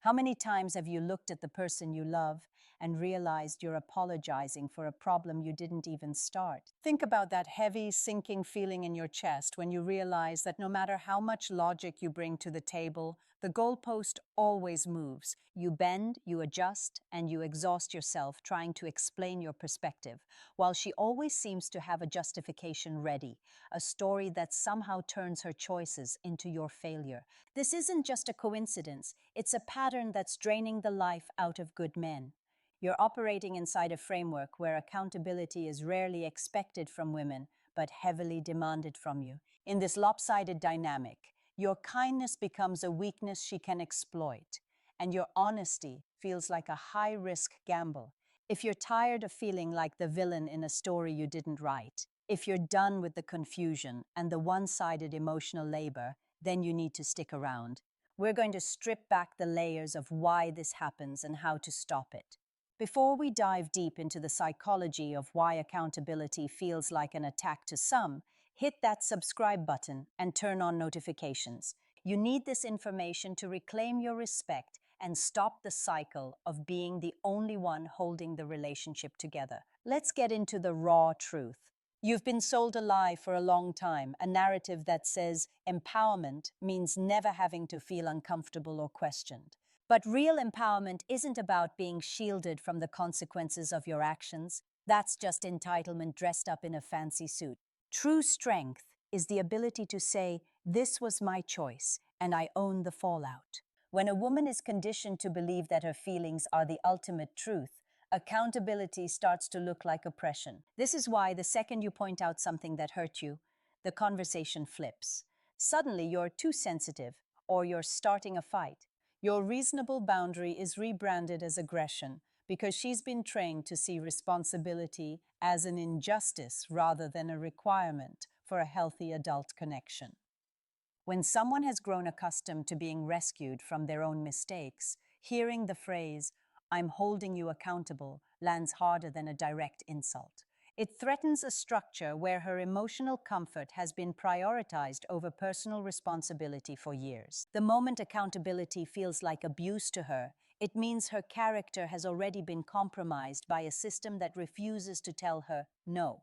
How many times have you looked at the person you love and realized you're apologizing for a problem you didn't even start? Think about that heavy, sinking feeling in your chest when you realize that no matter how much logic you bring to the table, the goalpost always moves. You bend, you adjust, and you exhaust yourself trying to explain your perspective, while she always seems to have a justification ready, a story that somehow turns her choices into your failure. This isn't just a coincidence, it's a pattern that's draining the life out of good men. You're operating inside a framework where accountability is rarely expected from women, but heavily demanded from you. In this lopsided dynamic, your kindness becomes a weakness she can exploit, and your honesty feels like a high-risk gamble. If you're tired of feeling like the villain in a story you didn't write, if you're done with the confusion and the one-sided emotional labor, then you need to stick around. We're going to strip back the layers of why this happens and how to stop it. Before we dive deep into the psychology of why accountability feels like an attack to some, hit that subscribe button and turn on notifications. You need this information to reclaim your respect and stop the cycle of being the only one holding the relationship together. Let's get into the raw truth. You've been sold a lie for a long time, a narrative that says empowerment means never having to feel uncomfortable or questioned. But real empowerment isn't about being shielded from the consequences of your actions. That's just entitlement dressed up in a fancy suit. True strength is the ability to say, "This was my choice, and I own the fallout." When a woman is conditioned to believe that her feelings are the ultimate truth, accountability starts to look like oppression. This is why the second you point out something that hurt you, the conversation flips. Suddenly you're too sensitive, or you're starting a fight. Your reasonable boundary is rebranded as aggression because she's been trained to see responsibility as an injustice rather than a requirement for a healthy adult connection. When someone has grown accustomed to being rescued from their own mistakes, hearing the phrase, "I'm holding you accountable," lands harder than a direct insult. It threatens a structure where her emotional comfort has been prioritized over personal responsibility for years. The moment accountability feels like abuse to her, it means her character has already been compromised by a system that refuses to tell her no.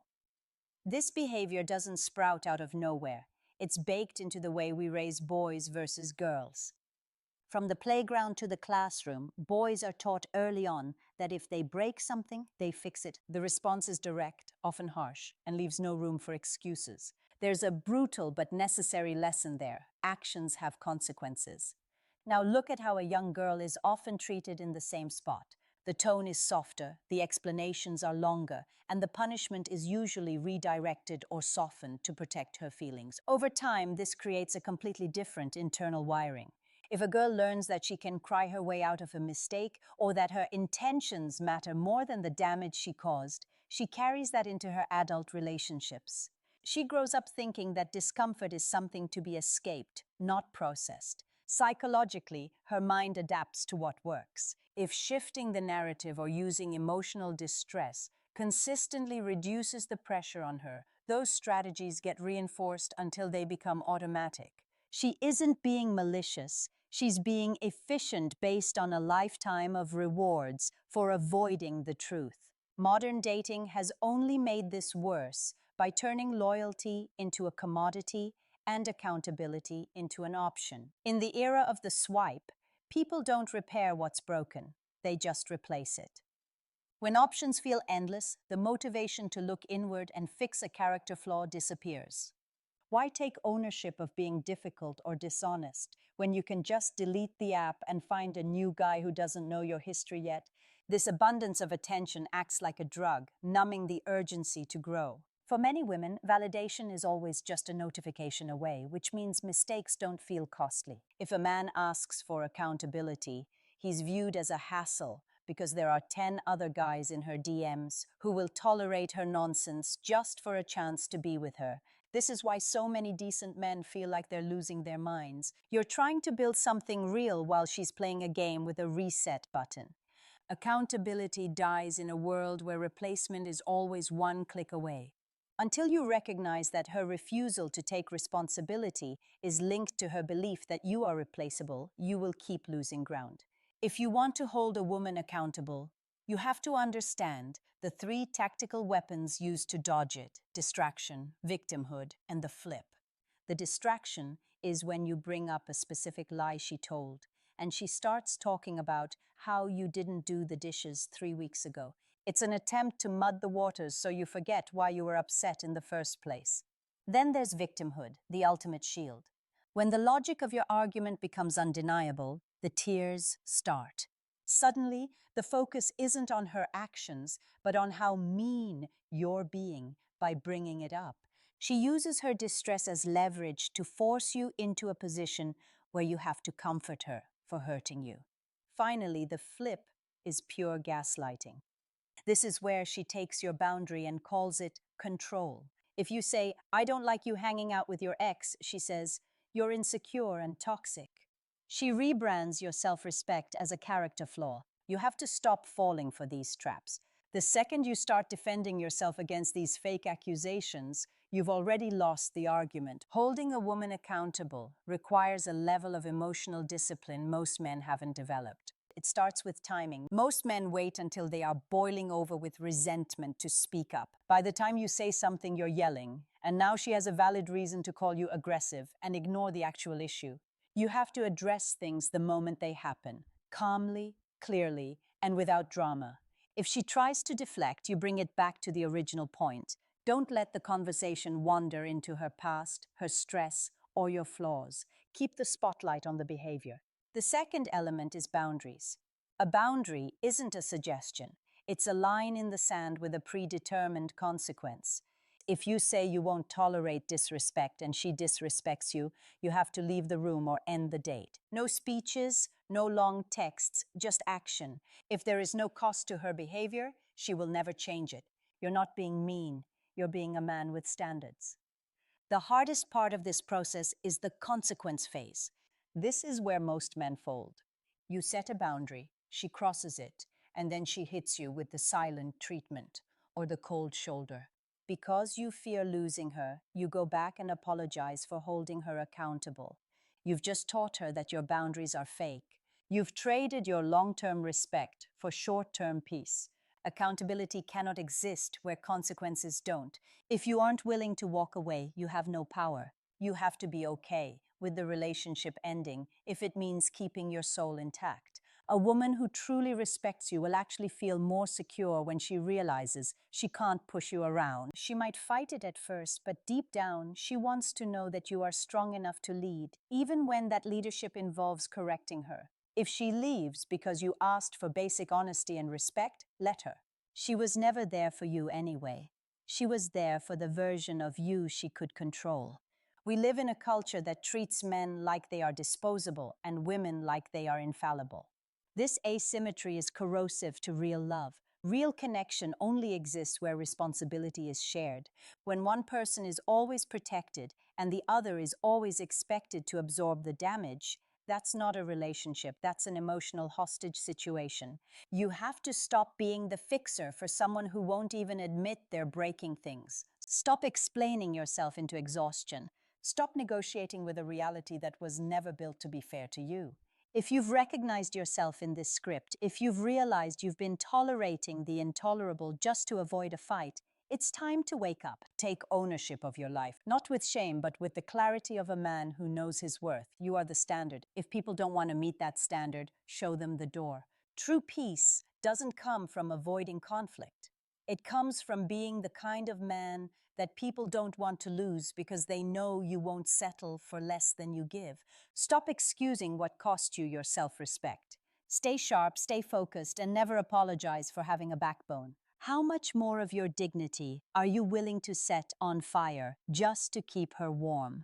This behavior doesn't sprout out of nowhere. It's baked into the way we raise boys versus girls. From the playground to the classroom, boys are taught early on that if they break something, they fix it. The response is direct, often harsh, and leaves no room for excuses. There's a brutal but necessary lesson there. Actions have consequences. Now look at how a young girl is often treated in the same spot. The tone is softer, the explanations are longer, and the punishment is usually redirected or softened to protect her feelings. Over time, this creates a completely different internal wiring. If a girl learns that she can cry her way out of a mistake or that her intentions matter more than the damage she caused, she carries that into her adult relationships. She grows up thinking that discomfort is something to be escaped, not processed. Psychologically, her mind adapts to what works. If shifting the narrative or using emotional distress consistently reduces the pressure on her, those strategies get reinforced until they become automatic. She isn't being malicious, she's being efficient based on a lifetime of rewards for avoiding the truth. Modern dating has only made this worse by turning loyalty into a commodity and accountability into an option. In the era of the swipe, people don't repair what's broken, they just replace it. When options feel endless, the motivation to look inward and fix a character flaw disappears. Why take ownership of being difficult or dishonest when you can just delete the app and find a new guy who doesn't know your history yet? This abundance of attention acts like a drug, numbing the urgency to grow. For many women, validation is always just a notification away, which means mistakes don't feel costly. If a man asks for accountability, he's viewed as a hassle because there are 10 other guys in her DMs who will tolerate her nonsense just for a chance to be with her. This is why so many decent men feel like they're losing their minds. You're trying to build something real while she's playing a game with a reset button. Accountability dies in a world where replacement is always one click away. Until you recognize that her refusal to take responsibility is linked to her belief that you are replaceable, you will keep losing ground. If you want to hold a woman accountable, you have to understand the three tactical weapons used to dodge it: distraction, victimhood, and the flip. The distraction is when you bring up a specific lie she told, and she starts talking about how you didn't do the dishes 3 weeks ago. It's an attempt to mud the waters so you forget why you were upset in the first place. Then there's victimhood, the ultimate shield. When the logic of your argument becomes undeniable, the tears start. Suddenly, the focus isn't on her actions, but on how mean you're being by bringing it up. She uses her distress as leverage to force you into a position where you have to comfort her for hurting you. Finally, the flip is pure gaslighting. This is where she takes your boundary and calls it control. If you say, "I don't like you hanging out with your ex," she says, "You're insecure and toxic." She rebrands your self-respect as a character flaw. You have to stop falling for these traps. The second you start defending yourself against these fake accusations, you've already lost the argument. Holding a woman accountable requires a level of emotional discipline most men haven't developed. It starts with timing. Most men wait until they are boiling over with resentment to speak up. By the time you say something, you're yelling, and now she has a valid reason to call you aggressive and ignore the actual issue. You have to address things the moment they happen, calmly, clearly, and without drama. If she tries to deflect, you bring it back to the original point. Don't let the conversation wander into her past, her stress, or your flaws. Keep the spotlight on the behavior. The second element is boundaries. A boundary isn't a suggestion. It's a line in the sand with a predetermined consequence. If you say you won't tolerate disrespect and she disrespects you, you have to leave the room or end the date. No speeches, no long texts, just action. If there is no cost to her behavior, she will never change it. You're not being mean, you're being a man with standards. The hardest part of this process is the consequence phase. This is where most men fold. You set a boundary, she crosses it, and then she hits you with the silent treatment or the cold shoulder. Because you fear losing her, you go back and apologize for holding her accountable. You've just taught her that your boundaries are fake. You've traded your long-term respect for short-term peace. Accountability cannot exist where consequences don't. If you aren't willing to walk away, you have no power. You have to be okay with the relationship ending if it means keeping your soul intact. A woman who truly respects you will actually feel more secure when she realizes she can't push you around. She might fight it at first, but deep down, she wants to know that you are strong enough to lead, even when that leadership involves correcting her. If she leaves because you asked for basic honesty and respect, let her. She was never there for you anyway. She was there for the version of you she could control. We live in a culture that treats men like they are disposable and women like they are infallible. This asymmetry is corrosive to real love. Real connection only exists where responsibility is shared. When one person is always protected and the other is always expected to absorb the damage, that's not a relationship, that's an emotional hostage situation. You have to stop being the fixer for someone who won't even admit they're breaking things. Stop explaining yourself into exhaustion. Stop negotiating with a reality that was never built to be fair to you. If you've recognized yourself in this script, if you've realized you've been tolerating the intolerable just to avoid a fight, it's time to wake up. Take ownership of your life, not with shame, but with the clarity of a man who knows his worth. You are the standard. If people don't want to meet that standard, show them the door. True peace doesn't come from avoiding conflict. It comes from being the kind of man that people don't want to lose because they know you won't settle for less than you give. Stop excusing what cost you your self-respect. Stay sharp, stay focused, and never apologize for having a backbone. How much more of your dignity are you willing to set on fire just to keep her warm?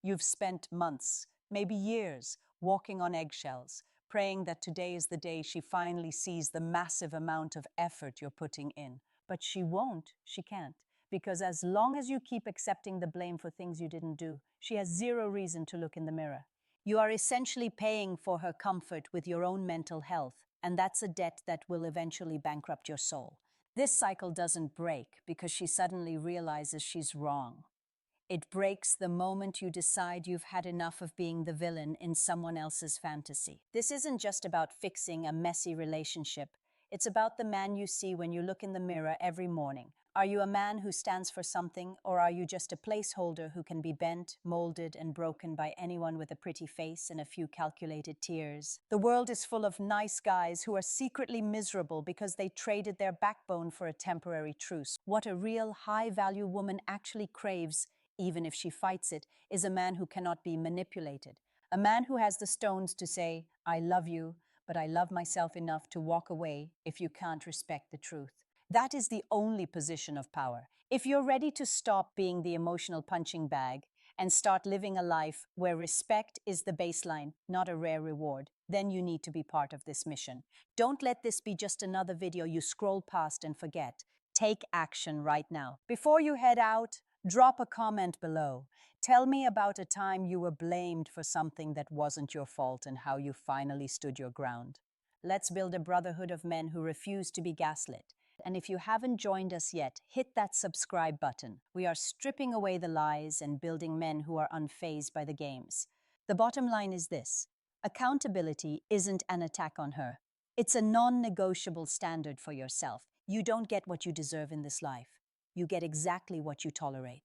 You've spent months, maybe years, walking on eggshells, praying that today is the day she finally sees the massive amount of effort you're putting in. But she won't, she can't, because as long as you keep accepting the blame for things you didn't do, she has zero reason to look in the mirror. You are essentially paying for her comfort with your own mental health, and that's a debt that will eventually bankrupt your soul. This cycle doesn't break because she suddenly realizes she's wrong. It breaks the moment you decide you've had enough of being the villain in someone else's fantasy. This isn't just about fixing a messy relationship. It's about the man you see when you look in the mirror every morning. Are you a man who stands for something, or are you just a placeholder who can be bent, molded, and broken by anyone with a pretty face and a few calculated tears? The world is full of nice guys who are secretly miserable because they traded their backbone for a temporary truce. What a real high-value woman actually craves, even if she fights it, is a man who cannot be manipulated. A man who has the stones to say, I love you, but I love myself enough to walk away if you can't respect the truth. That is the only position of power. If you're ready to stop being the emotional punching bag and start living a life where respect is the baseline, not a rare reward, then you need to be part of this mission. Don't let this be just another video you scroll past and forget. Take action right now. Before you head out, drop a comment below. Tell me about a time you were blamed for something that wasn't your fault and how you finally stood your ground. Let's build a brotherhood of men who refuse to be gaslit. And if you haven't joined us yet, hit that subscribe button. We are stripping away the lies and building men who are unfazed by the games. The bottom line is this: accountability isn't an attack on her. It's a non-negotiable standard for yourself. You don't get what you deserve in this life. You get exactly what you tolerate.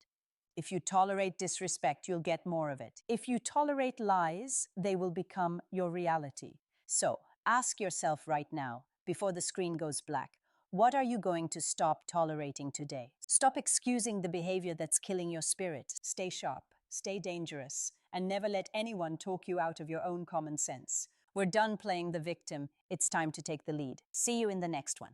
If you tolerate disrespect, you'll get more of it. If you tolerate lies, they will become your reality. So, ask yourself right now, before the screen goes black, what are you going to stop tolerating today? Stop excusing the behavior that's killing your spirit. Stay sharp, stay dangerous, and never let anyone talk you out of your own common sense. We're done playing the victim. It's time to take the lead. See you in the next one.